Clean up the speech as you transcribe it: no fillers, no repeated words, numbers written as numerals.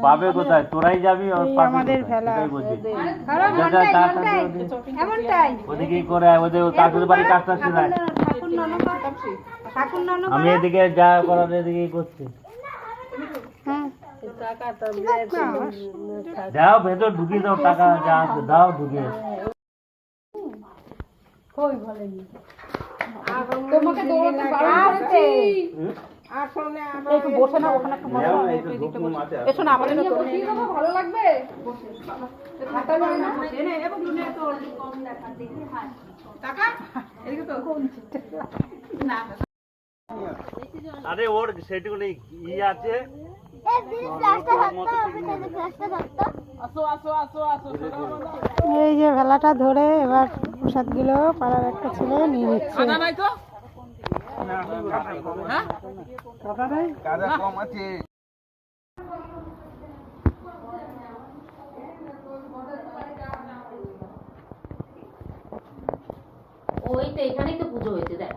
পাবে কোথায়? তোরাই যাবি আর এই পাবে আমাদের কোথায়? ভেলা। সেটাই বলছি। খারাপ যা, যা, তাড়াতাড়ি এমনটাই ওদিকেই করে ওদের কাকুর বাড়ি কাজটা শেখায়। ঠাকুর নন আমি এদিকে যা করার এদিকেই করছি। হ্যাঁ যাও ভেতর ঢুকিয়ে দাও, টাকা যা আছে দাও ঢুকিয়ে। তোমাকে দৌড়াতে বারণ করেছি। আসলে একটু বসে না, ওখানে একটু বসে না, একটু এদিকটা বসে। এসো না, আমাদের নিয়ে বসিয়ে দেবো, ভালো লাগবে। হাঁটা যায় না। টাকা? এদিকে তো। আরে ওর সেটুকু নেই আছে। আসো আসো আসো আসো। এই যে ভেলাটা ধরে এবার প্রসাদ গুলো পাড়ার একটা ছেলে নিয়ে নিচ্ছে। আনা নাই তো? হ্যাঁ? কাদা কম আছে। ওই তো এখানেই তো পুজো হয়েছে দেখ।